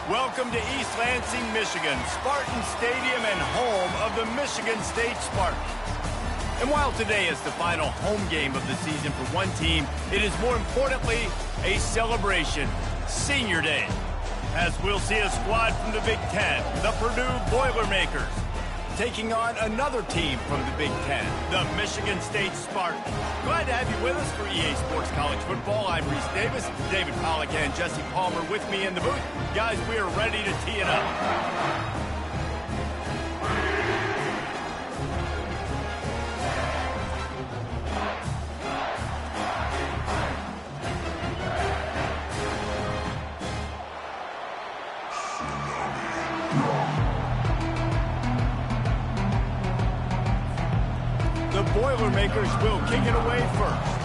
Welcome to East Lansing, Michigan, Spartan Stadium and home of the Michigan State Spartans. And while today is the final home game of the season for one team, it is more importantly a celebration, Senior Day, as we'll see a squad from the Big Ten, the Purdue Boilermakers, taking on another team from the Big Ten, the Michigan State Spartans. Glad to have you with us for EA Sports College Football. I'm Reese Davis, David Pollack and Jesse Palmer with me in the booth. Guys, we are ready to tee it up. The Boilermakers will kick it away first.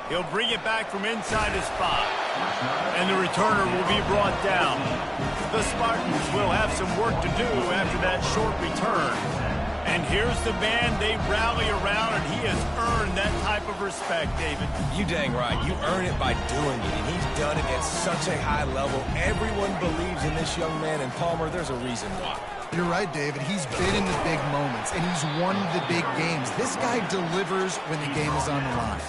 He'll bring it back from inside his spot. And the returner will be brought down. The Spartans will have some work to do after that short return. And here's the man they rally around, and he has earned that type of respect, David. You dang right. You earn it by doing it, and he's done it at such a high level. Everyone believes in this young man, and Palmer, there's a reason why. You're right, David. He's been in the big moments, and he's won the big games. This guy delivers when the game is on the line.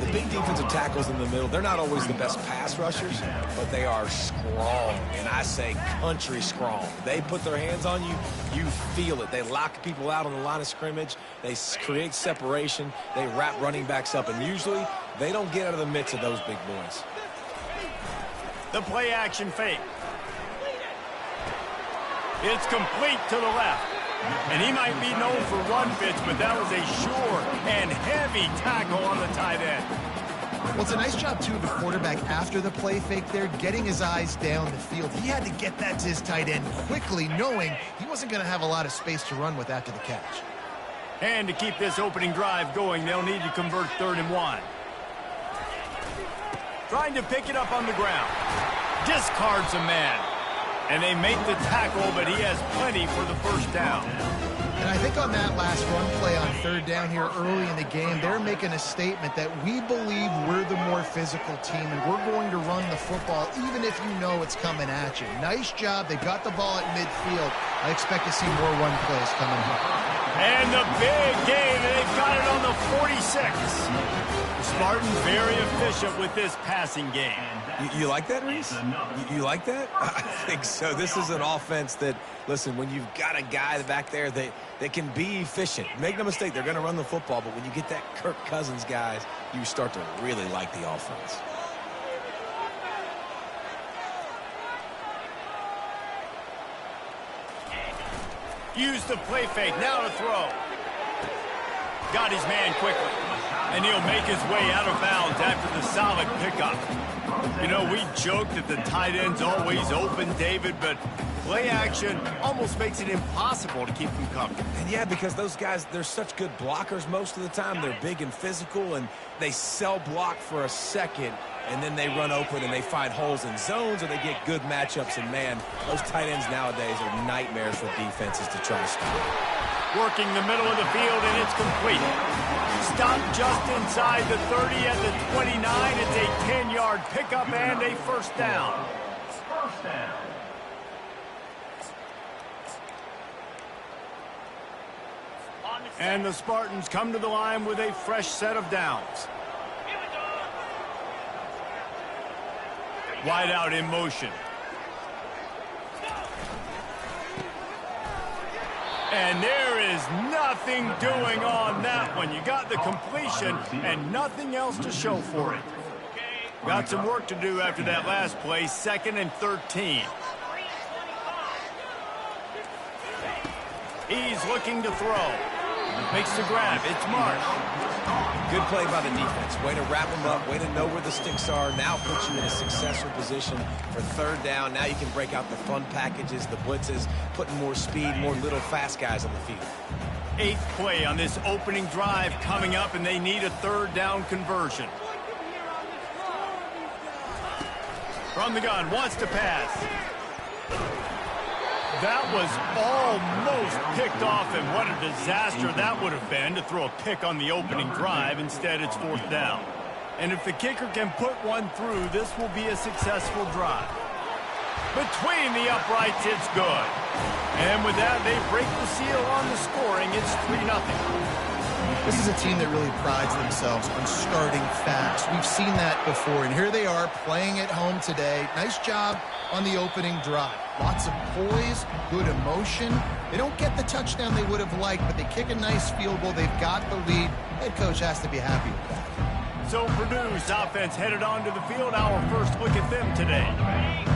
The big defensive tackles in the middle, they're not always the best pass rushers, but they are strong, and I say country strong. They put their hands on you, you feel it. They lock people out on the line of scrimmage. They create separation. They wrap running backs up, and usually they don't get out of the midst of those big boys. The play action fake. It's complete to the left. And he might be known for run fits, but that was a sure and heavy tackle on the tight end. Well, it's a nice job, too, of the quarterback after the play fake there, getting his eyes down the field. He had to get that to his tight end quickly, knowing he wasn't going to have a lot of space to run with after the catch. And to keep this opening drive going, they'll need to convert 3rd and 1. Trying to pick it up on the ground. Discards a man. And they make the tackle, but he has plenty for the first down. And I think on that last run play on 3rd down here early in the game, they're making a statement that we believe we're the more physical team, and we're going to run the football even if you know it's coming at you. Nice job. They got the ball at midfield. I expect to see more run plays coming up. And the big game, and they've got it on the 46. The Spartans very efficient with this passing game. You like that, Reese? You like that? I think so. This is an offense that, listen, when you've got a guy back there that can be efficient, make no mistake, they're going to run the football, but when you get that Kirk Cousins guys, you start to really like the offense. Use the play fake, now to throw. Got his man quickly. And he'll make his way out of bounds after the solid pickup. You know, we joke that the tight end's always open, David, but play action almost makes it impossible to keep them covered. And yeah, because those guys, they're such good blockers most of the time. They're big and physical, and they sell block for a second, and then they run open and they find holes in zones, or they get good matchups. And, man, those tight ends nowadays are nightmares for defenses to try to stop. Working the middle of the field, and it's complete. Stopped just inside the 30 at the 29. It's a 10-yard pickup and a first down. And the Spartans come to the line with a fresh set of downs. Wide out in motion. And there is nothing doing on that one. You got the completion and nothing else to show for it. Got some work to do after that last play, 2nd and 13. He's looking to throw. Makes the grab. It's Marsh. Good play by the defense. Way to wrap them up. Way to know where the sticks are. Now puts you in a successful position for 3rd down. Now you can break out the fun packages, the blitzes, putting more speed, more little fast guys on the field. 8th play on this opening drive coming up, and they need a 3rd down conversion. From the gun, wants to pass. That was almost picked off, and what a disaster that would have been to throw a pick on the opening drive. Instead, it's 4th down. And if the kicker can put one through, this will be a successful drive. Between the uprights, it's good. And with that, they break the seal on the scoring. It's 3-0. This is a team that really prides themselves on starting fast. We've seen that before, and here they are playing at home today. Nice job on the opening drive. Lots of poise, good emotion. They don't get the touchdown they would have liked, but they kick a nice field goal. They've got the lead. Head coach has to be happy with that. So Purdue's offense headed onto the field. Our first look at them today.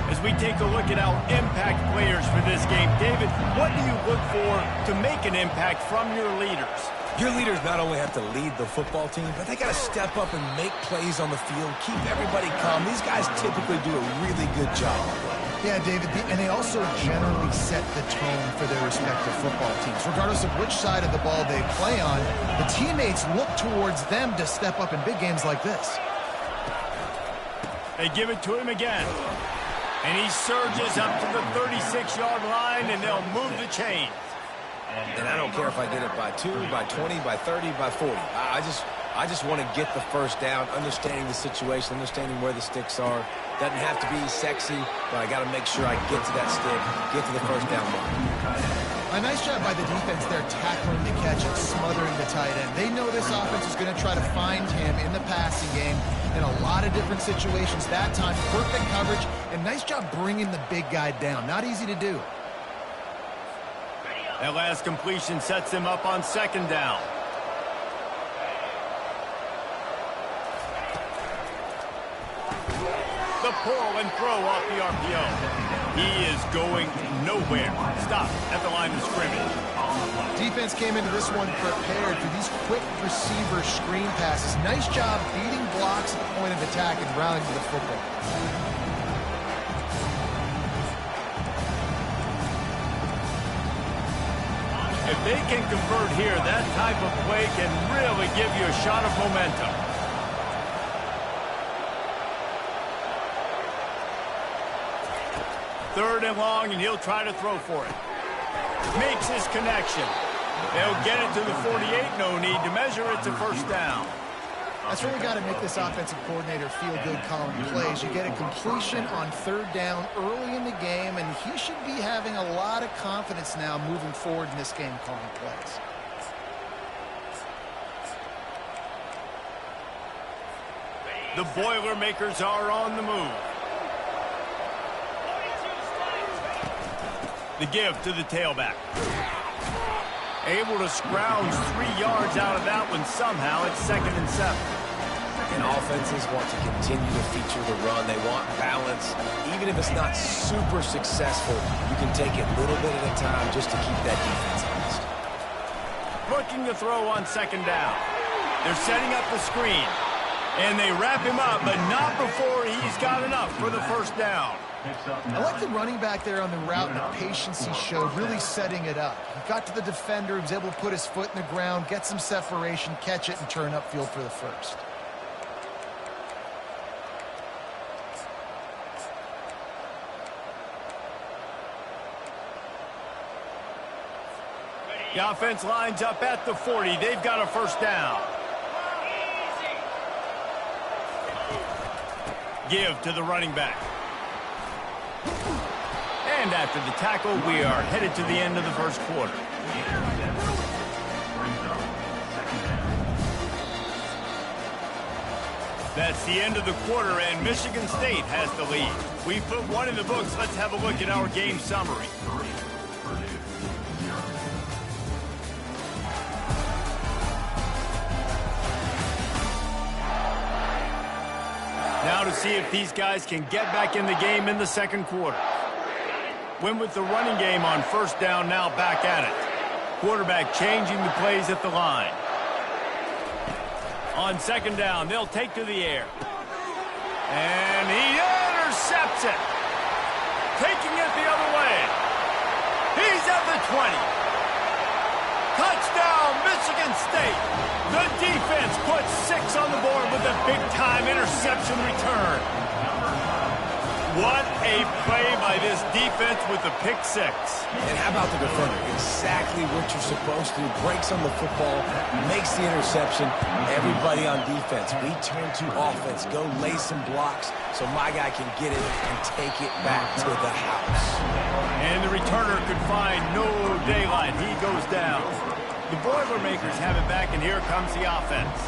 As we take a look at our impact players for this game, David, what do you look for to make an impact from your leaders? Your leaders not only have to lead the football team, but they got to step up and make plays on the field, keep everybody calm. These guys typically do a really good job. Yeah, David, and they also generally set the tone for their respective football teams. Regardless of which side of the ball they play on, the teammates look towards them to step up in big games like this. They give it to him again. And he surges up to the 36-yard line, and they'll move the chains. And I don't care if I get it by 2, by 20, by 30, by 40. I just want to get the first down, understanding the situation, understanding where the sticks are. Doesn't have to be sexy, but I got to make sure I get to that stick, get to the first down mark. A nice job by the defense there tackling the catch and smothering the tight end. They know this offense is going to try to find him in the passing game in a lot of different situations. That time, perfect coverage, and nice job bringing the big guy down. Not easy to do. That last completion sets him up on second down. The pull and throw off the RPO. He is going nowhere. Stop at the line of scrimmage. Defense came into this one prepared for these quick receiver screen passes. Nice job beating blocks at the point of attack and rallying to the football. If they can convert here, that type of play can really give you a shot of momentum. Third and long, and he'll try to throw for it. Makes his connection. They'll get it to the 48. No need to measure. It's a first down. That's really got to make this offensive coordinator feel good calling plays. You get a completion on third down early in the game, and he should be having a lot of confidence now moving forward in this game calling plays. The Boilermakers are on the move. The give to the tailback. Able to scrounge 3 yards out of that one somehow. It's 2nd and 7. And offenses want to continue to feature the run. They want balance. Even if it's not super successful, you can take it little bit at a time just to keep that defense honest. Looking to throw on second down. They're setting up the screen. And they wrap him up, but not before he's got enough for the first down. I like the running back there on the route and the patience he showed, really setting it up. He got to the defender, he was able to put his foot in the ground, get some separation, catch it, and turn upfield for the first. The offense lines up at the 40. They've got a first down. Give to the running back. And after the tackle, we are headed to the end of the first quarter. That's the end of the quarter, and Michigan State has the lead. We put one in the books. Let's have a look at our game summary. Now to see if these guys can get back in the game in the second quarter. Win with the running game on first down, now back at it. Quarterback changing the plays at the line. On second down, they'll take to the air. And he intercepts it. Taking it the other way. He's at the 20. Touchdown, Michigan State. The defense puts 6 on the board with a big-time interception return. What a play by this defense with the pick six. And how about the defender? Exactly what you're supposed to. Breaks on the football, makes the interception. Everybody on defense, we turn to offense. Go lay some blocks so my guy can get it and take it back to the house. And the returner could find no daylight. He goes down. The Boilermakers have it back, and here comes the offense.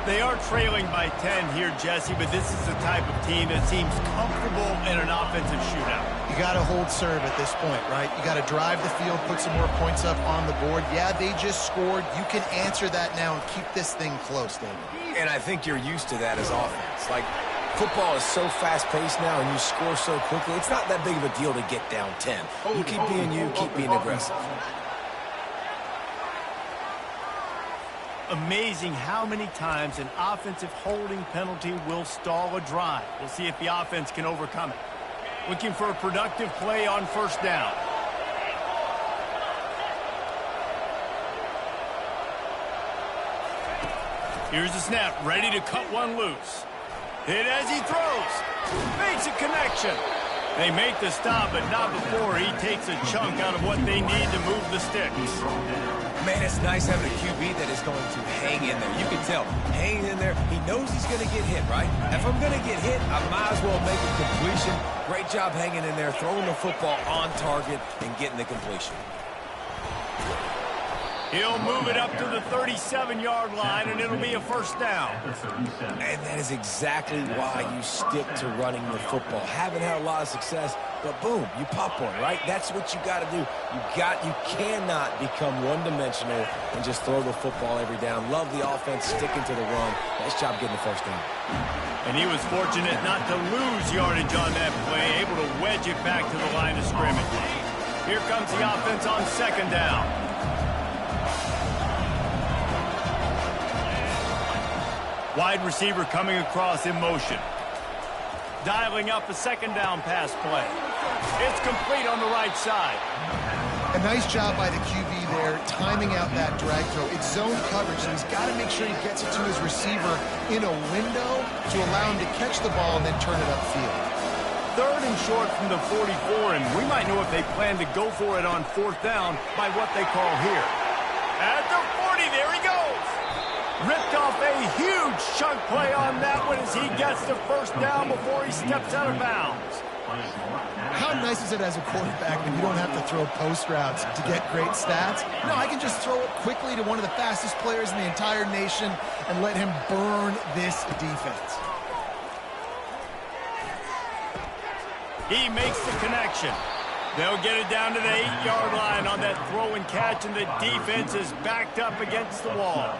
They are trailing by 10 here, Jesse, but this is the type of team that seems comfortable in an offensive shootout. You got to hold serve at this point, right? You got to drive the field, put some more points up on the board. Yeah, they just scored. You can answer that now and keep this thing close, David. And I think you're used to that as offense. Like, football is so fast-paced now, and you score so quickly. It's not that big of a deal to get down 10. You keep being aggressive. Amazing how many times an offensive holding penalty will stall a drive. We'll see if the offense can overcome it. Looking for a productive play on first down. Here's the snap, ready to cut one loose. Hit as he throws. Makes a connection. They make the stop, but not before he takes a chunk out of what they need to move the sticks. Man, it's nice having a QB that is going to hang in there. You can tell, hanging in there. He knows he's going to get hit, right? If I'm going to get hit, I might as well make a completion. Great job hanging in there, throwing the football on target and getting the completion. He'll move it up to the 37-yard line, and it'll be a first down. And that is exactly why you stick to running the football. Haven't had a lot of success, but boom, you pop one, right? That's what you got to do. You cannot become one-dimensional and just throw the football every down. Love the offense, sticking to the run. Nice job getting the first down. And he was fortunate not to lose yardage on that play, able to wedge it back to the line of scrimmage. Here comes the offense on second down. Wide receiver coming across in motion. Dialing up a second down pass play. It's complete on the right side. A nice job by the QB there, timing out that drag throw. It's zone coverage, so he's got to make sure he gets it to his receiver in a window to allow him to catch the ball and then turn it upfield. Third and short from the 44, and we might know if they plan to go for it on fourth down by what they call here. At the 40, there he goes. Ripped off a huge chunk play on that one as he gets the first down before he steps out of bounds. How nice is it as a quarterback when you don't have to throw post routes to get great stats? No, I can just throw it quickly to one of the fastest players in the entire nation and let him burn this defense. He makes the connection. They'll get it down to the 8-yard line on that throw and catch, and the defense is backed up against the wall.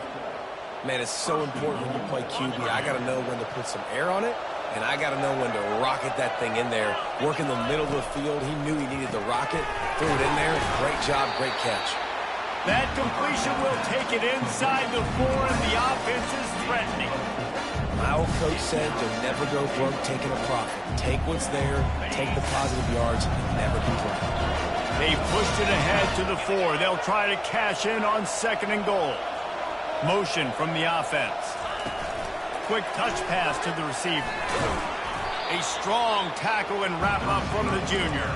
Man, it's so important when you play QB. I got to know when to put some air on it, and I got to know when to rocket that thing in there. Work in the middle of the field. He knew he needed the rocket. Threw it in there. Great job, great catch. That completion will take it inside the 4, and the offense is threatening. My old coach said you'll never go broke taking a profit. Take what's there, take the positive yards, and never complain. They pushed it ahead to the 4. They'll try to cash in on second and goal. Motion from the offense. Quick touch pass to the receiver. A strong tackle and wrap up from the junior.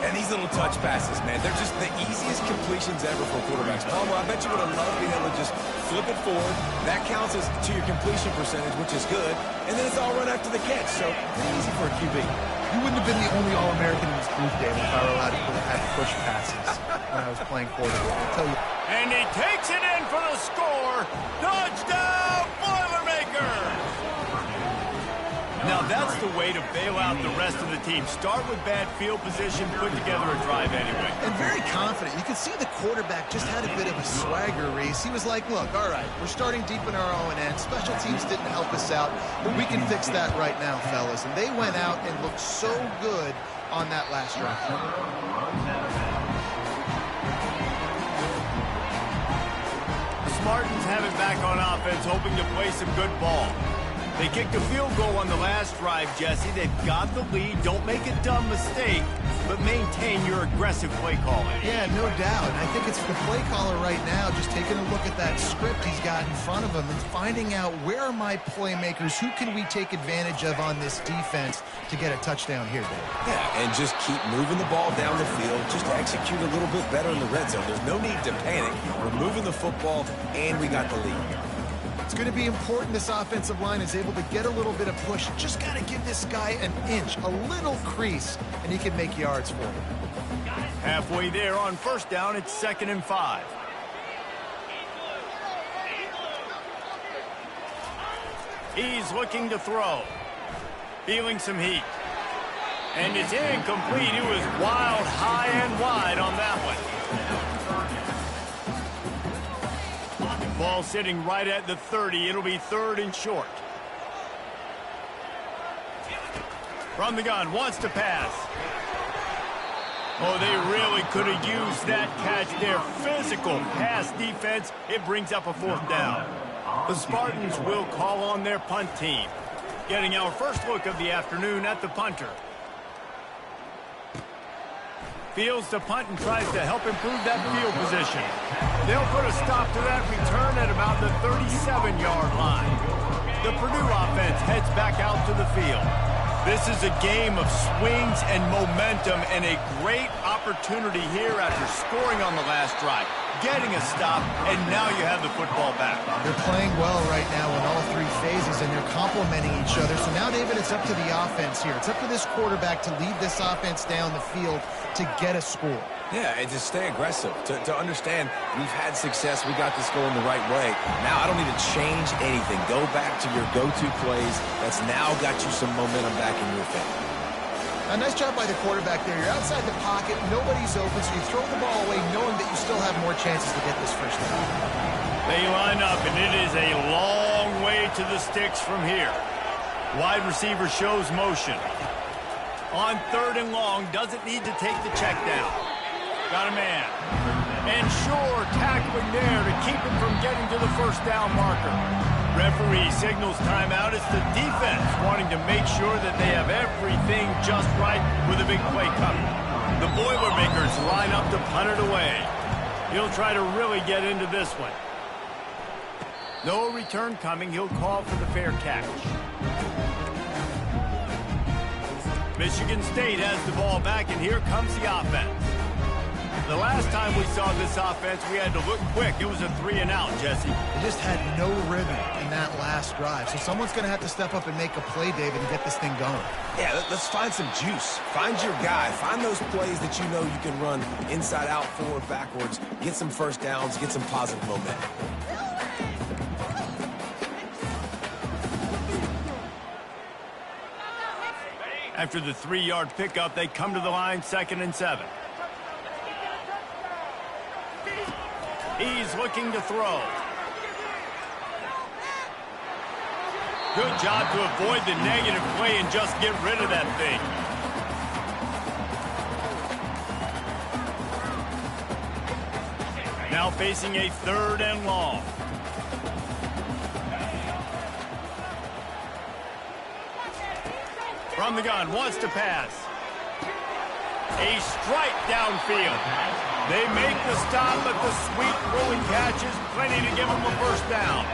And these little touch passes, man, they're just the easiest completions ever for quarterbacks. Palmer, I bet you would have loved being able to just flip it forward. That counts as to your completion percentage, which is good. And then it's all run after the catch, so pretty easy for a QB. You wouldn't have been the only All-American in this group, David, if I were allowed to have push passes when I was playing quarterback. I'll tell you. And he takes it in for the score. Touchdown, Boilermakers! Now that's the way to bail out the rest of the team. Start with bad field position, put together a drive anyway. And very confident. You could see the quarterback just had a bit of a swagger, Reese. He was like, look, all right, we're starting deep in our own end. Special teams didn't help us out, but we can fix that right now, fellas. And they went out and looked so good on that last drive. The Spartans have it back on offense, hoping to play some good ball. They kicked a field goal on the last drive, Jesse. They've got the lead. Don't make a dumb mistake, but maintain your aggressive play calling. Yeah, no doubt. And I think it's the play caller right now just taking a look at that script he's got in front of him and finding out where are my playmakers, who can we take advantage of on this defense to get a touchdown here, Dave. Yeah, and just keep moving the ball down the field. Just execute a little bit better in the red zone. There's no need to panic. We're moving the football, and we got the lead. It's going to be important this offensive line is able to get a little bit of push. Just got to give this guy an inch, a little crease, and he can make yards for him. Halfway there on first down, it's 2nd and 5. He's looking to throw. Feeling some heat. And it's incomplete. It was wild, high and wide on that one. Ball sitting right at the 30. It'll be 3rd and short. From the gun, wants to pass. Oh, they really could have used that catch there. Physical pass defense. It brings up a 4th down. The Spartans will call on their punt team. Getting our first look of the afternoon at the punter. Fields the punt and tries to help improve that field position. They'll put a stop to that return at about the 37-yard line. The Purdue offense heads back out to the field. This is a game of swings and momentum and a great opportunity here after scoring on the last drive, getting a stop, and now you have the football back. They're playing well right now in all 3 phases, and they're complementing each other. So now, David, it's up to the offense here. It's up to this quarterback to lead this offense down the field to get a score. Yeah, and to stay aggressive, to understand we've had success, we got this going the right way. Now I don't need to change anything. Go back to your go-to plays. That's now got you some momentum back in your favor. A nice job by the quarterback there. You're outside the pocket, nobody's open, so you throw the ball away knowing that you still have more chances to get this first down. They line up, and it is a long way to the sticks from here. Wide receiver shows motion. On 3rd and long, doesn't need to take the check down. Got a man. And sure, tackling there to keep him from getting to the first down marker. Referee signals timeout. It's the defense wanting to make sure that they have everything just right with a big play coming. The Boilermakers line up to punt it away. He'll try to really get into this one. No return coming. He'll call for the fair catch. Michigan State has the ball back, and here comes the offense. The last time we saw this offense, we had to look quick. It was a 3-and-out, Jesse. They just had no rhythm in that last drive. So someone's going to have to step up and make a play, David, and get this thing going. Yeah, let's find some juice. Find your guy. Find those plays that you know you can run inside out, forward, backwards. Get some first downs. Get some positive momentum. After the 3-yard pickup, they come to the line, 2nd and 7. He's looking to throw. Good job to avoid the negative play and just get rid of that thing. Now facing a 3rd and long. From the gun, wants to pass. A strike downfield. They make the stop, but the sweet rolling catch is plenty to give them a first down.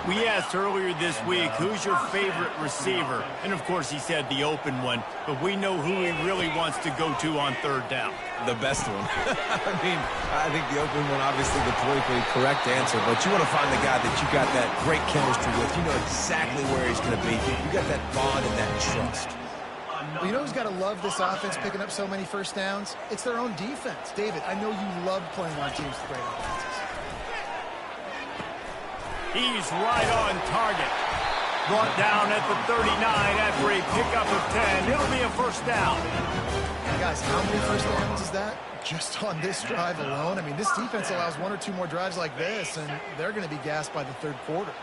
We asked earlier this week, who's your favorite receiver? And, of course, he said the open one, but we know who he really wants to go to on 3rd down. The best one. I think the open one, obviously the politically correct answer, but you want to find the guy that you got that great chemistry with. You know exactly where he's going to be. You got that bond and that trust. Well, you know who's got to love this offense picking up so many first downs? It's their own defense. David, I know you love playing on teams with great offenses. He's right on target. Brought down at the 39 after a pickup of 10. It'll be a first down. And guys, how many first downs is that? Just on this drive alone? I mean, this defense allows 1 or 2 more drives like this, and they're going to be gassed by the 3rd quarter.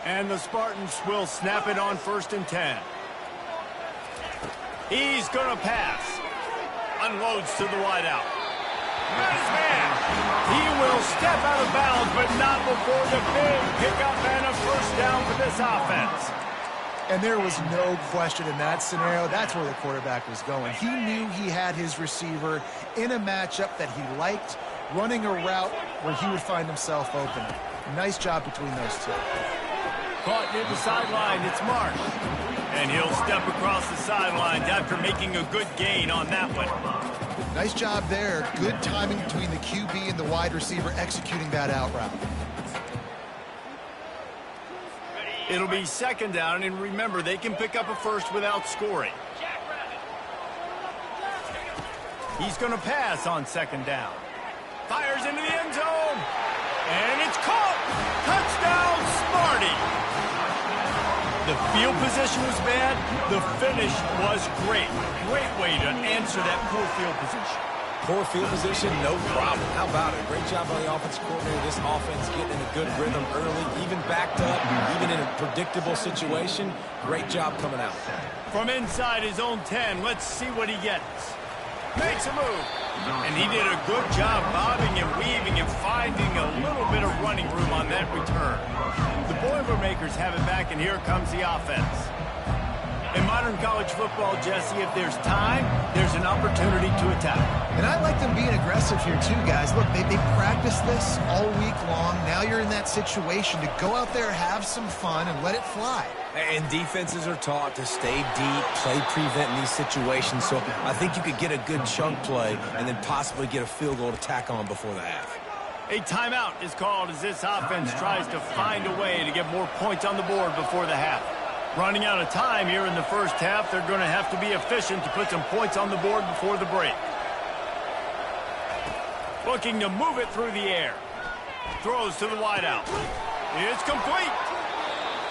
And the Spartans will snap it on 1st and 10. He's going to pass. Unloads to the wideout. Got his man. He will step out of bounds, but not before the big pickup and a first down for this offense. And there was no question in that scenario. That's where the quarterback was going. He knew he had his receiver in a matchup that he liked, running a route where he would find himself open. Nice job between those two. Caught near the sideline, it's Marsh. And he'll step across the sidelines after making a good gain on that one. Nice job there. Good timing between the QB and the wide receiver executing that out route. It'll be second down, and remember, they can pick up a first without scoring. He's going to pass on second down. Fires into the end zone. And it's caught. Touchdown, Smarty. The field position was bad. The finish was great. Great way to answer that poor field position. Poor field position, no problem. How about it? Great job by the offensive coordinator. This offense getting in a good rhythm early, even backed up, even in a predictable situation. Great job coming out. From inside his own 10, let's see what he gets. Makes a move. And he did a good job bobbing and weaving and finding a little bit of running room on that return. The Boilermakers have it back, and here comes the offense. In modern college football, Jesse, if there's time, there's an opportunity to attack. And I like them being aggressive here too, guys. Look, they practiced this all week long. Now you're in that situation to go out there, have some fun, and let it fly. And defenses are taught to stay deep, play prevent in these situations. So I think you could get a good chunk play and then possibly get a field goal to tack on before the half. A timeout is called as this offense tries to find a way to get more points on the board before the half. Running out of time here in the first half, they're going to have to be efficient to put some points on the board before the break. Looking to move it through the air. Throws to the wideout. It's complete.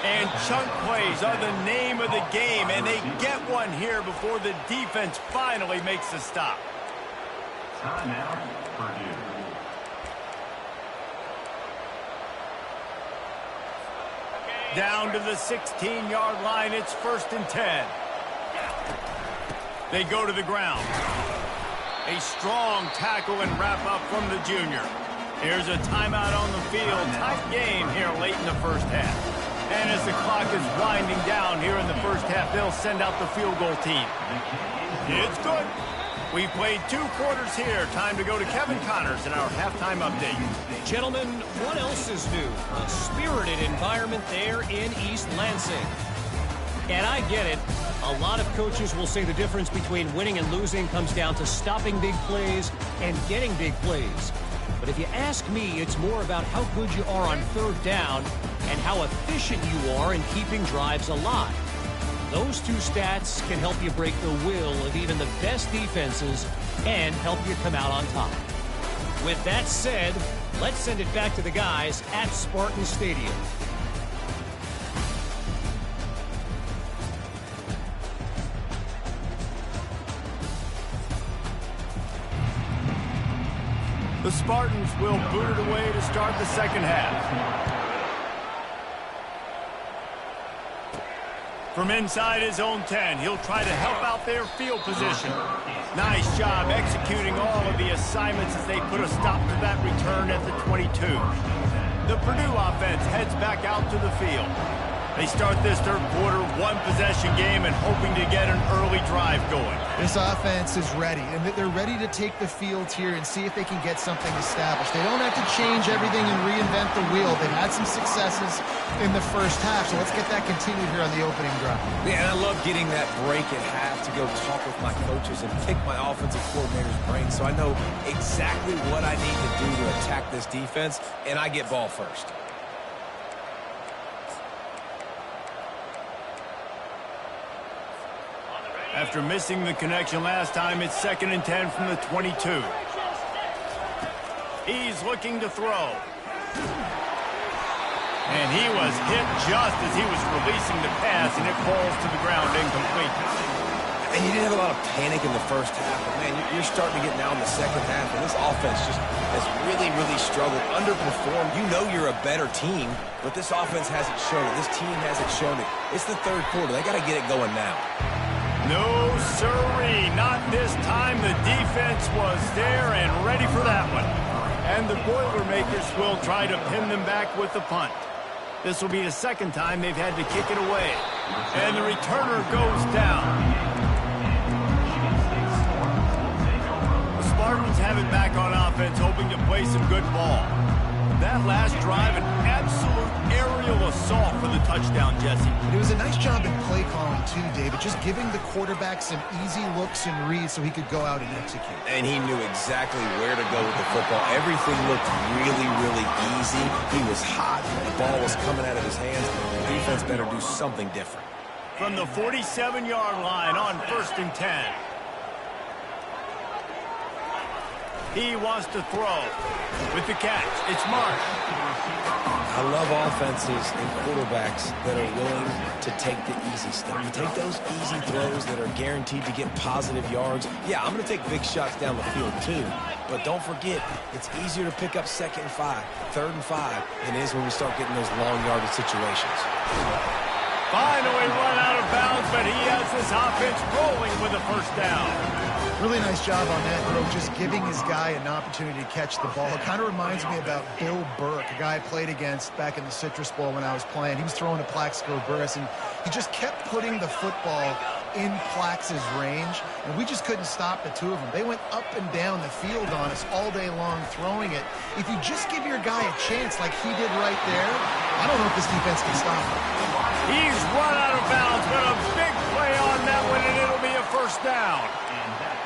And chunk plays are the name of the game, and they get one here before the defense finally makes the stop. Timeout, Purdue. Down to the 16-yard line, it's 1st and 10. They go to the ground. A strong tackle and wrap-up from the junior. Here's a timeout on the field. Tight game here late in the first half. And as the clock is winding down here in the first half, they'll send out the field goal team. It's good. We've played 2 quarters here. Time to go to Kevin Connors in our halftime update. Gentlemen, what else is new? A spirited environment there in East Lansing. And I get it. A lot of coaches will say the difference between winning and losing comes down to stopping big plays and getting big plays. But if you ask me, it's more about how good you are on 3rd down and how efficient you are in keeping drives alive. Those 2 stats can help you break the will of even the best defenses and help you come out on top. With that said, let's send it back to the guys at Spartan Stadium. The Spartans will boot it away to start the second half. From inside his own 10, he'll try to help out their field position. Nice job executing all of the assignments as they put a stop to that return at the 22. The Purdue offense heads back out to the field. They start this 3rd quarter 1-possession game and hoping to get an early drive going. This offense is ready, and they're ready to take the field here and see if they can get something established. They don't have to change everything and reinvent the wheel. They've had some successes in the first half, so let's get that continued here on the opening drive. Yeah, and I love getting that break at half to go talk with my coaches and pick my offensive coordinator's brain so I know exactly what I need to do to attack this defense, and I get ball first. After missing the connection last time, it's 2nd and 10 from the 22. He's looking to throw. And he was hit just as he was releasing the pass, and it falls to the ground incomplete. And you didn't have a lot of panic in the first half, but man, you're starting to get now in the second half, and this offense just has really, really struggled, underperformed. You know you're a better team, but this offense hasn't shown it. This team hasn't shown it. It's the 3rd quarter. They got to get it going now. No, sirree, not this time. The defense was there and ready for that one. And the Boilermakers will try to pin them back with the punt. This will be the second time they've had to kick it away. And the returner goes down. The Spartans have it back on offense, hoping to play some good ball. That last drive, an absolute aerial assault for the touchdown, Jesse. It was a nice job in play calling, too, David, just giving the quarterback some easy looks and reads so he could go out and execute. And he knew exactly where to go with the football. Everything looked really, really easy. He was hot. The ball was coming out of his hands. The defense better do something different. From the 47-yard line on 1st and 10. He wants to throw. With the catch, it's Mark. I love offenses and quarterbacks that are willing to take the easy stuff. Take those easy throws that are guaranteed to get positive yards. Yeah, I'm going to take big shots down the field too. But don't forget, it's easier to pick up 2nd and 5, 3rd and 5 than it is when we start getting those long yardage situations. Finally run out of bounds, but he has this offense rolling with a 1st down. Really nice job on that throw, just giving his guy an opportunity to catch the ball. It kind of reminds me about Bill Burke, a guy I played against back in the Citrus Bowl when I was playing. He was throwing to Plaxico Burress, and he just kept putting the football in Plax's range, and we just couldn't stop the two of them. They went up and down the field on us all day long throwing it. If you just give your guy a chance like he did right there, I don't know if this defense can stop him. He's run out of bounds, but a big play on that one, and it'll be a 1st down.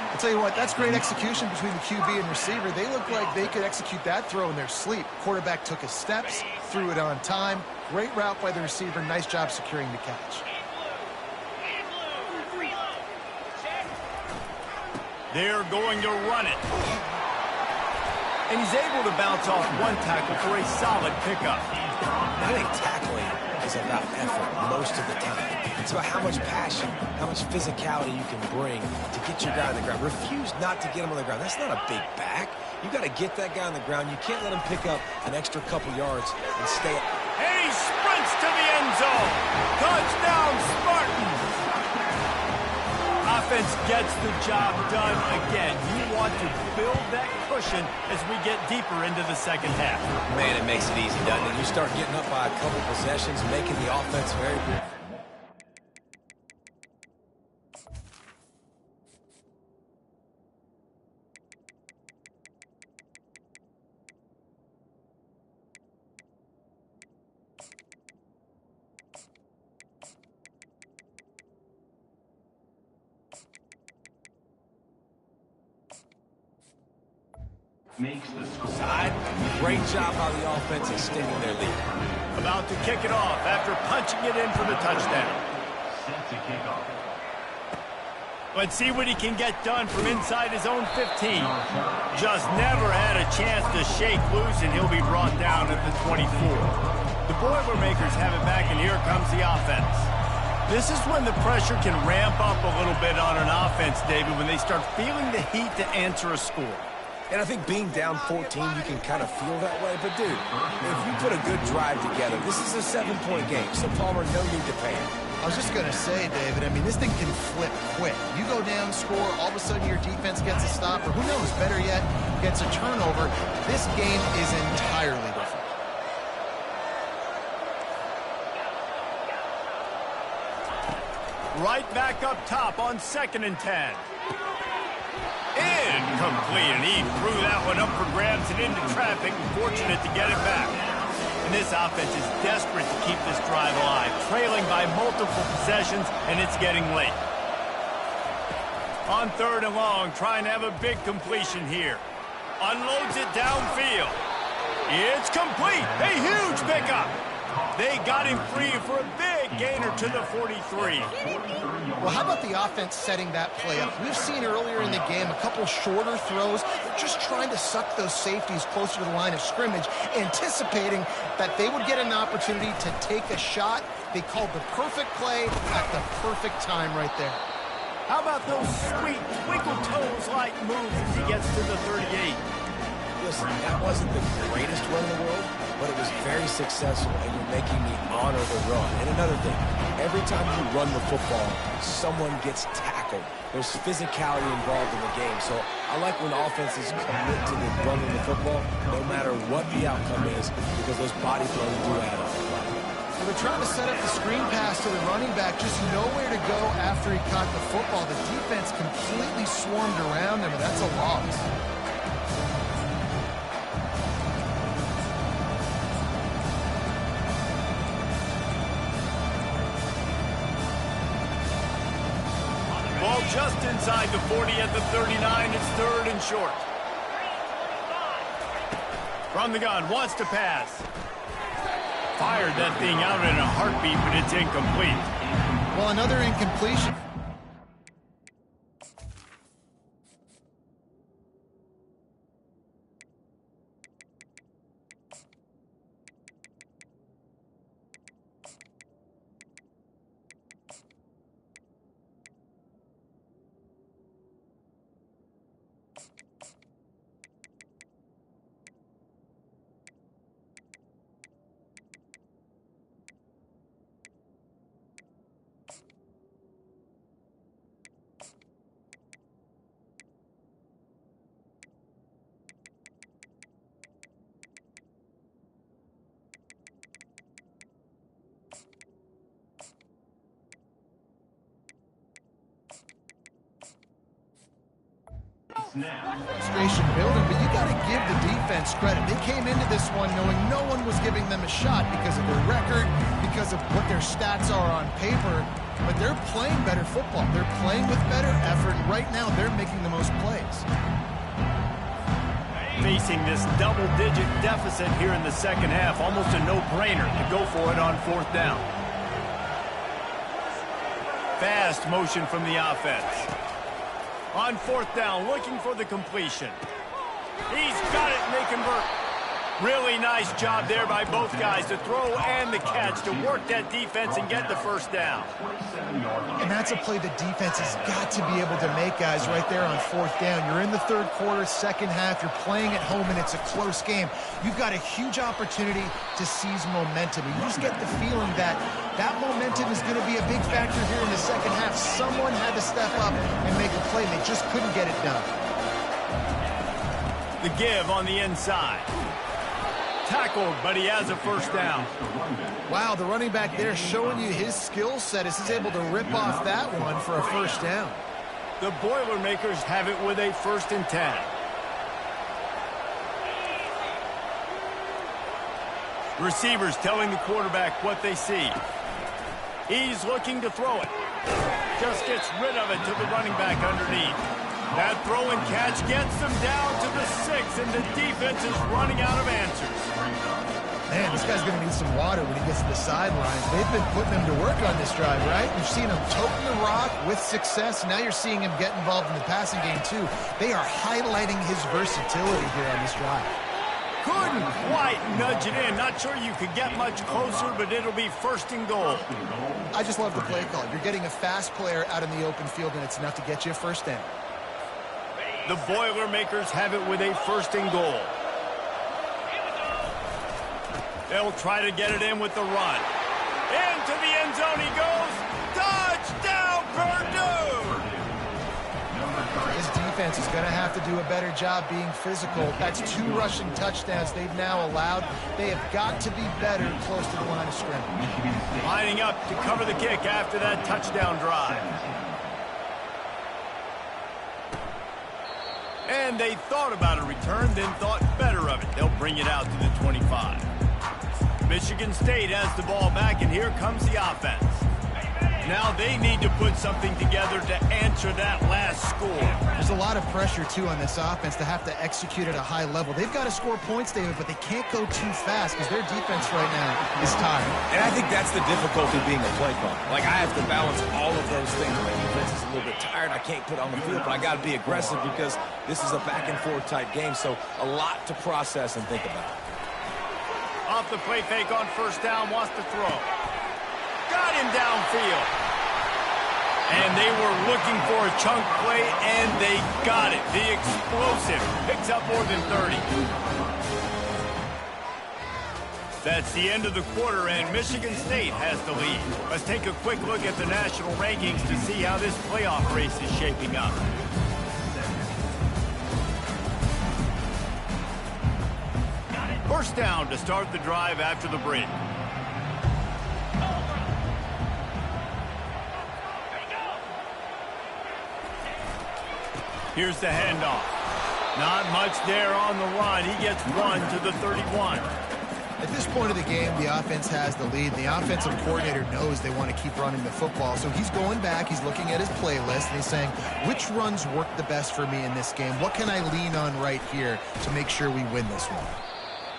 I'll tell you what, that's great execution between the QB and receiver. They look like they could execute that throw in their sleep. Quarterback took his steps, threw it on time. Great route by the receiver. Nice job securing the catch. They're going to run it. And he's able to bounce off one tackle for a solid pickup. I think tackling is about effort most of the time. It's about how much passion, how much physicality you can bring to get your guy on the ground. Refuse not to get him on the ground. That's not a big back. You got to get that guy on the ground. You can't let him pick up an extra couple yards and stay up. And he sprints to the end zone. Touchdown, Spartans. Offense gets the job done again. You want to build that cushion as we get deeper into the 2nd half. Man, it makes it easy, doesn't it? You start getting up by a couple possessions, making the offense very good. Makes the score. Great job by the offense extending their lead. About to kick it off after punching it in for the touchdown. Set to kick off. Let's see what he can get done from inside his own 15. Just never had a chance to shake loose, and he'll be brought down at the 24. The Boilermakers have it back, and here comes the offense. This is when the pressure can ramp up a little bit on an offense, David, when they start feeling the heat to answer a score. And I think being down 14, you can kind of feel that way. But, dude, if you put a good drive together, this is a 7-point game. So, Palmer, no need to panic. I was just going to say, David, I mean, this thing can flip quick. You go down, score, all of a sudden your defense gets a stop, or who knows, better yet, gets a turnover. This game is entirely different. Right back up top on 2nd and 10. Incomplete, and he threw that one up for grabs and into traffic. Fortunate to get it back. And this offense is desperate to keep this drive alive, trailing by multiple possessions, and it's getting late. On 3rd and long, trying to have a big completion here. Unloads it downfield. It's complete. A huge pickup. They got him free for a big gainer to the 43. Well, how about the offense setting that play up? We've seen earlier in the game a couple shorter throws. They're just trying to suck those safeties closer to the line of scrimmage, anticipating that they would get an opportunity to take a shot. They called the perfect play at the perfect time right there. How about those sweet twinkle toes-like moves as he gets to the 38? Listen, that wasn't the greatest run in the world, but it was very successful, and you're making me honor the run. And another thing, every time you run the football, someone gets tackled. tackled. There's physicality involved in the game. So I like when offenses commit to the running the football, no matter what the outcome is, because those body blows do add up. So they're trying to set up the screen pass to the running back, just nowhere to go after he caught the football. The defense completely swarmed around him, and that's a loss. Ball just inside the 40 at the 39. It's 3rd and short. From the gun, wants to pass. Fired that thing out in a heartbeat, but it's incomplete. Well, another incompletion. Frustration building, but you got to give the defense credit. They came into this one knowing no one was giving them a shot because of their record, because of what their stats are on paper, but they're playing better football. They're playing with better effort, and right now they're making the most plays. Facing this double-digit deficit here in the second half, almost a no-brainer to go for it on 4th down. Fast motion from the offense. On 4th down, looking for the completion. He's got it, Ncaa. Really nice job there by both guys to throw and the catch to work that defense and get the 1st down. And that's a play the defense has got to be able to make, guys, right there on 4th down. You're in the 3rd quarter, second half. You're playing at home, and it's a close game. You've got a huge opportunity to seize momentum. And you just get the feeling that that momentum is going to be a big factor here in the second half. Someone had to step up and make a play. They just couldn't get it done. The give on the inside. Tackled, but he has a 1st down. Wow, the running back there showing you his skill set as he's able to rip off that one for a 1st down. The Boilermakers have it with a 1st and 10. Receivers telling the quarterback what they see. He's looking to throw it. Just gets rid of it to the running back underneath. That throw and catch gets them down to the 6, and the defense is running out of answers. Man, this guy's going to need some water when he gets to the sidelines. They've been putting him to work on this drive, right? You've seen him toting the rock with success. Now you're seeing him get involved in the passing game, too. They are highlighting his versatility here on this drive. Couldn't quite nudge it in. Not sure you could get much closer, but it'll be 1st and goal. I just love the play call. You're getting a fast player out in the open field, and it's enough to get you a 1st down. The Boilermakers have it with a 1st and goal. They'll try to get it in with the run. Into the end zone he goes. Touchdown, Purdue! This defense is going to have to do a better job being physical. That's 2 rushing touchdowns they've now allowed. They have got to be better close to the line of scrimmage. Lining up to cover the kick after that touchdown drive. And they thought about a return, then thought better of it. They'll bring it out to the 25. Michigan State has the ball back, and here comes the offense. Now they need to put something together to answer that last score. There's a lot of pressure, too, on this offense to have to execute at a high level. They've got to score points, David, but they can't go too fast because their defense right now is tired. And I think that's the difficulty being a play caller. Like, I have to balance all of those things. My defense is a little bit tired. I can't put on the field, but I got to be aggressive because this is a back-and-forth type game, so a lot to process and think about. Off the play fake on 1st down, wants to throw. Got him downfield. And they were looking for a chunk play, and they got it. The explosive picks up more than 30. That's the end of the quarter, and Michigan State has the lead. Let's take a quick look at the national rankings to see how this playoff race is shaping up. First down to start the drive after the break. Here's the handoff. Not much there on the run. He gets one to the 31. At this point of the game, the offense has the lead. The offensive coordinator knows they want to keep running the football. So he's going back, he's looking at his playlist, and he's saying, which runs work the best for me in this game? What can I lean on right here to make sure we win this one?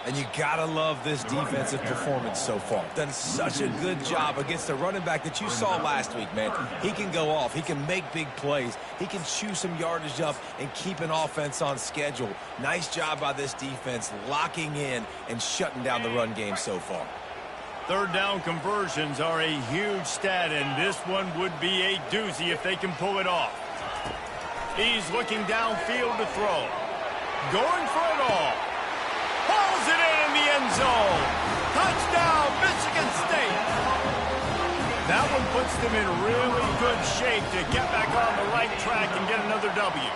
And you gotta love this defensive performance so far. Done such a good job against the running back that you saw last week, man. He can go off. He can make big plays. He can chew some yardage up and keep an offense on schedule. Nice job by this defense locking in and shutting down the run game so far. Third down conversions are a huge stat, and this one would be a doozy if they can pull it off. He's looking downfield to throw. Going for it all. Pulls it in the end zone. Touchdown, Michigan State. That one puts them in really good shape to get back on the right track and get another W.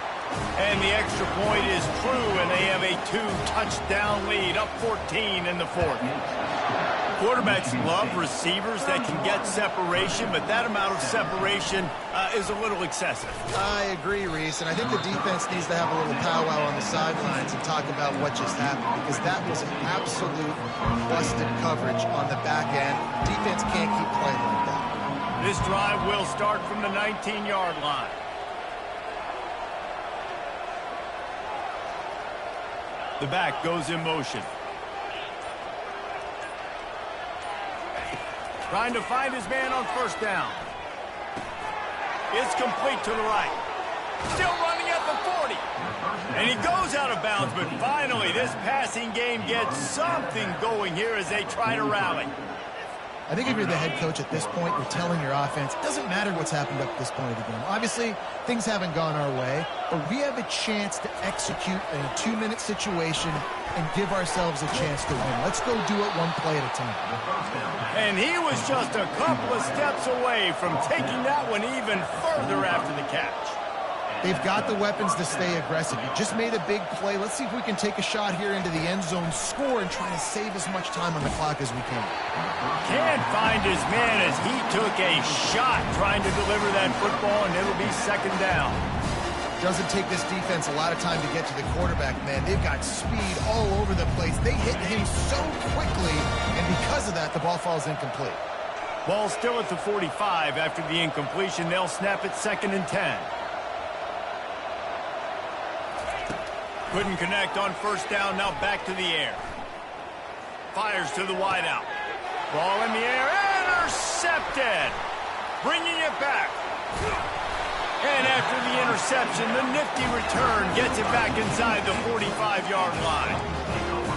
And the extra point is true, and they have a 2-touchdown lead, up 14 in the fourth. Quarterbacks love receivers that can get separation, but that amount of separation is a little excessive. I agree, Reese, and I think the defense needs to have a little powwow on the sidelines and talk about what just happened, because that was an absolute busted coverage on the back end. Defense can't keep playing like that. This drive will start from the 19-yard line. The back goes in motion. Trying to find his man on first down. It's complete to the right. Still running at the 40. And he goes out of bounds, but finally this passing game gets something going here as they try to rally. I think if you're the head coach at this point, you're telling your offense, it doesn't matter what's happened up to this point of the game. Obviously, things haven't gone our way, but we have a chance to execute in a 2-minute situation and give ourselves a chance to win. Let's go do it one play at a time. And he was just a couple of steps away from taking that one even further after the catch. They've got the weapons to stay aggressive. You just made a big play. Let's see if we can take a shot here into the end zone, score, and try to save as much time on the clock as we can. Can't find his man as he took a shot trying to deliver that football, and it'll be second down. Doesn't take this defense a lot of time to get to the quarterback, man. They've got speed all over the place. They hit him so quickly, and because of that, the ball falls incomplete. Ball still at the 45 after the incompletion. They'll snap it 2nd and 10. Couldn't connect on first down, now back to the air. Fires to the wideout. Ball in the air, intercepted. Bringing it back. And after the interception, the nifty return gets it back inside the 45-yard line.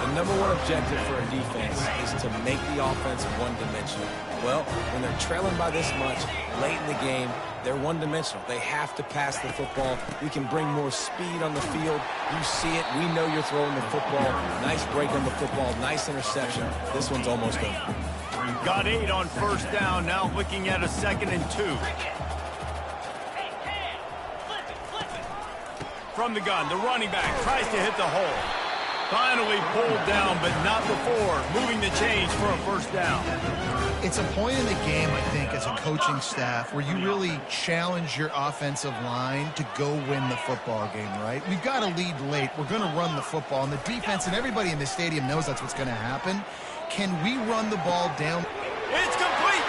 The number one objective for a defense is to make the offense one-dimensional. Well, when they're trailing by this much late in the game, they're one-dimensional. They have to pass the football. We can bring more speed on the field. You see it. We know you're throwing the football. Nice break on the football. Nice interception. This one's almost over. Got 8 on first down. Now looking at a 2nd and 2. From the gun, the running back tries to hit the hole. Finally pulled down, but not before moving the chains for a first down. It's a point in the game, I think, as a coaching staff where you really challenge your offensive line to go win the football game, right? We've got to lead late. We're going to run the football, and the defense and everybody in the stadium knows that's what's going to happen. Can we run the ball down? It's complete.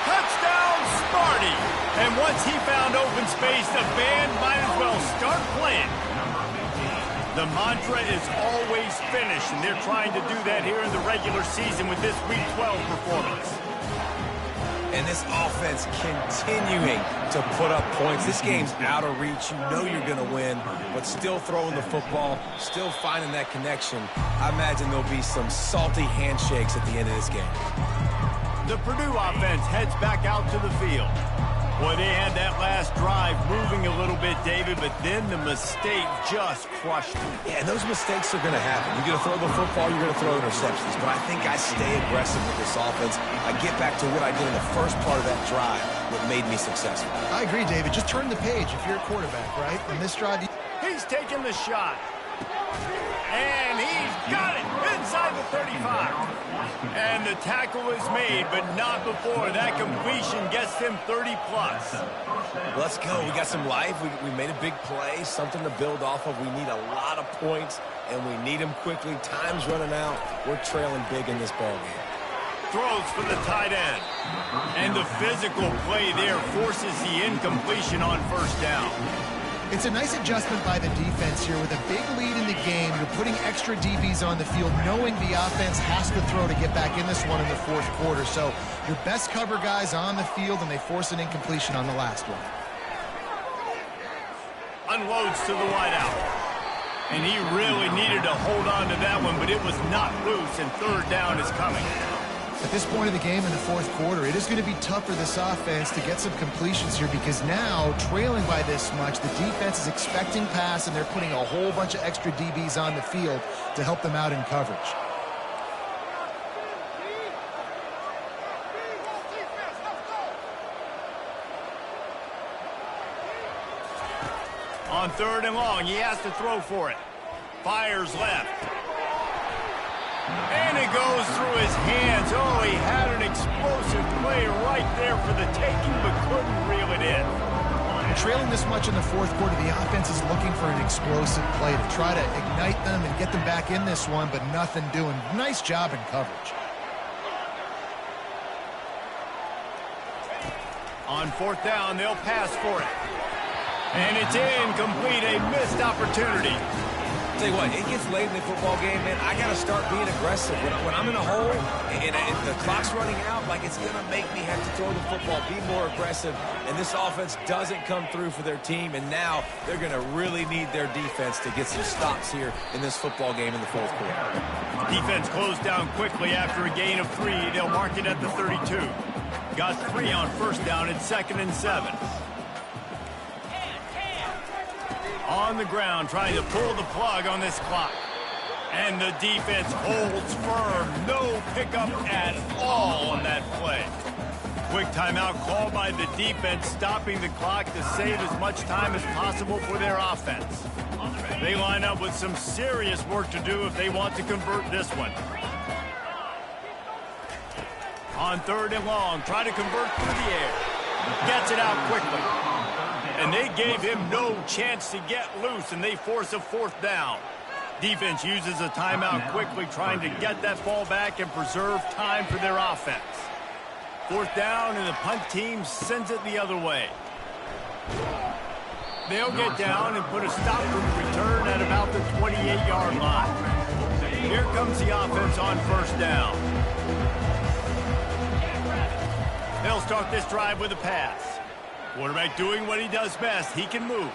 Touchdown, Sparty. And once he found open space, the band might as well start playing. The mantra is always finish, and they're trying to do that here in the regular season with this Week 12 performance. And this offense continuing to put up points. This game's out of reach. You know you're going to win, but still throwing the football, still finding that connection. I imagine there'll be some salty handshakes at the end of this game. The Purdue offense heads back out to the field. Boy, they had that last drive moving a little bit, David, but then the mistake just crushed them. Yeah, and those mistakes are going to happen. You're going to throw the football, you're going to throw interceptions. But I think I stay aggressive with this offense. I get back to what I did in the first part of that drive, what made me successful. I agree, David. Just turn the page if you're a quarterback, right? In this drive, he's taking the shot. And he's got it inside the 35. And the tackle is made, but not before that completion gets them 30-plus. Let's go. We got some life. We made a big play, something to build off of. We need a lot of points, and we need them quickly. Time's running out. We're trailing big in this ballgame. Throws for the tight end. And the physical play there forces the incompletion on first down. it's a nice adjustment by the defense here. With a big lead in the game, you're putting extra DBs on the field, knowing the offense has to throw to get back in this one in the fourth quarter. So your best cover guys on the field, and they force an incompletion on the last one. Unloads to the wideout. And he really needed to hold on to that one, but it was not loose, and third down is coming. At this point of the game in the fourth quarter, it is going to be tough for this offense to get some completions here, because now, trailing by this much, the defense is expecting pass, and they're putting a whole bunch of extra DBs on the field to help them out in coverage. On third and long, he has to throw for it. Fires left. And it goes through his hands. Oh, he had an explosive play right there for the taking, but couldn't reel it in. Trailing this much in the fourth quarter, the offense is looking for an explosive play to try to ignite them and get them back in this one, but nothing doing. Nice job in coverage. On fourth down, they'll pass for it. And it's incomplete, a missed opportunity. Tell you what, it gets late in the football game, man. I got to start being aggressive. When I'm in a hole and the clock's running out, like, it's going to make me have to throw the football, be more aggressive. And this offense doesn't come through for their team, and now they're going to really need their defense to get some stops here in this football game in the fourth quarter. Defense closed down quickly after a gain of 3. They'll mark it at the 32. Got 3 on first down at 2nd and 7. On the ground, trying to pull the plug on this clock. And the defense holds firm. No pickup at all on that play. Quick timeout called by the defense, stopping the clock to save as much time as possible for their offense. They line up with some serious work to do if they want to convert this one. On third and long, try to convert through the air. Gets it out quickly. And they gave him no chance to get loose, and they force a fourth down. Defense uses a timeout quickly, trying to get that ball back and preserve time for their offense. Fourth down, and the punt team sends it the other way. They'll get down and put a stop to the return at about the 28-yard line. Here comes the offense on first down. They'll start this drive with a pass. Quarterback doing what he does best. He can move.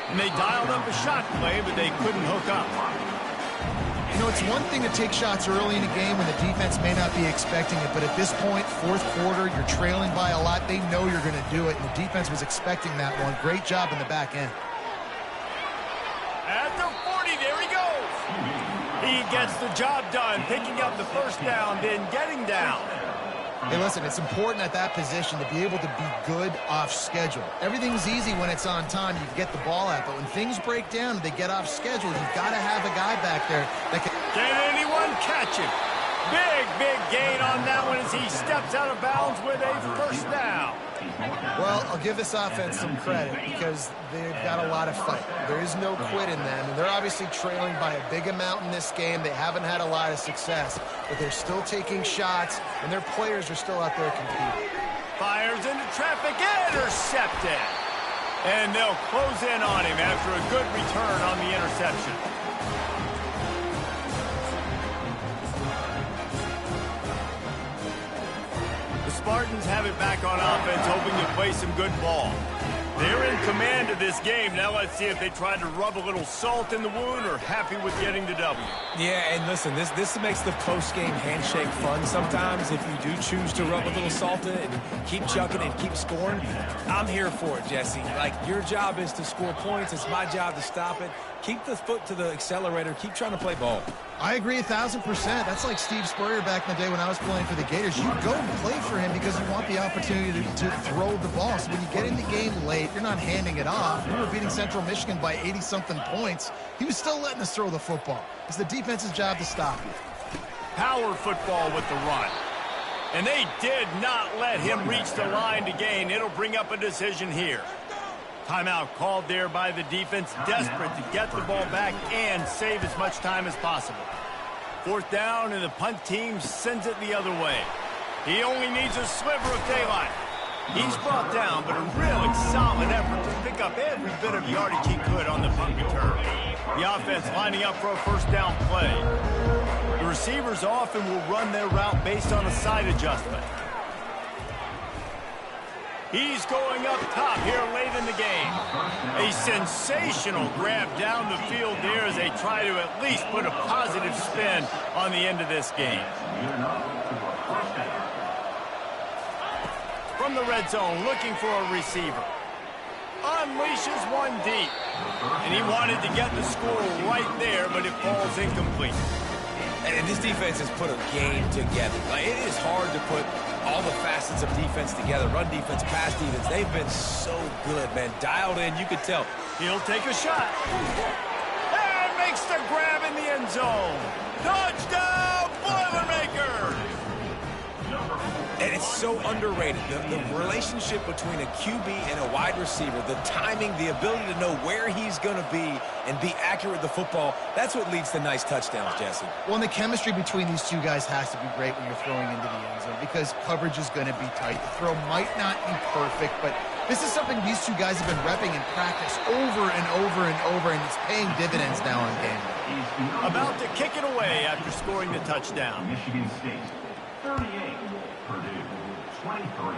And they dialed up a shot play, but they couldn't hook up. You know, it's one thing to take shots early in a game when the defense may not be expecting it, but at this point, fourth quarter, you're trailing by a lot. They know you're going to do it, and the defense was expecting that one. Great job in the back end. At the 40, there he goes. He gets the job done, picking up the first down, then getting down. Hey, listen, it's important at that position to be able to be good off schedule. Everything's easy when it's on time. You can get the ball out. But when things break down and they get off schedule, you've got to have a guy back there that can... Can anyone catch him? Big gain on that one as he steps out of bounds with a first down. Well, I'll give this offense some credit because they've got a lot of fight. There is no quit in them, and they're obviously trailing by a big amount in this game. They haven't had a lot of success, but they're still taking shots, and their players are still out there competing. Fires into traffic, intercepted. And they'll close in on him after a good return on the interception. The Spartans have it back on offense, hoping to play some good ball. They're in command of this game. Now let's see if they try to rub a little salt in the wound or happy with getting the W. Yeah, and listen, this makes the post-game handshake fun sometimes. If you do choose to rub a little salt in it and keep chucking and keep scoring, I'm here for it, Jesse. Like, your job is to score points. It's my job to stop it. Keep the foot to the accelerator. Keep trying to play ball. I agree 1,000%. That's like Steve Spurrier back in the day when I was playing for the Gators. You go and play for him because you want the opportunity to throw the ball. So when you get in the game late, you're not handing it off. We were beating Central Michigan by 80-something points. He was still letting us throw the football. It's the defense's job to stop you. Power football with the run. And they did not let him reach the line to gain. It'll bring up a decision here. Timeout called there by the defense, desperate to get the ball back and save as much time as possible. 4th down, and the punt team sends it the other way. He only needs a sliver of daylight. He's brought down, but a really solid effort to pick up every bit of yardage he could on the punt return. The offense lining up for a 1st down play. The receivers often will run their route based on a side adjustment. He's going up top here late in the game. A sensational grab down the field there as they try to at least put a positive spin on the end of this game. From the red zone, looking for a receiver. Unleashes one deep. And he wanted to get the score right there, but it falls incomplete. And this defense has put a game together. Like, it is hard to put all the facets of defense together. Run defense, pass defense. They've been so good, man. Dialed in, you could tell. He'll take a shot. And makes the grab in the end zone. Touchdown, Boilermaker! And it's so underrated. The relationship between a QB and a wide receiver, the timing, the ability to know where he's going to be and be accurate with the football, that's what leads to nice touchdowns, Jesse. Well, and the chemistry between these two guys has to be great when you're throwing into the end zone because coverage is going to be tight. The throw might not be perfect, but this is something these two guys have been repping in practice over and over and over, and it's paying dividends now on game day. About to kick it away after scoring the touchdown. Michigan State, 38. Purdue, 23.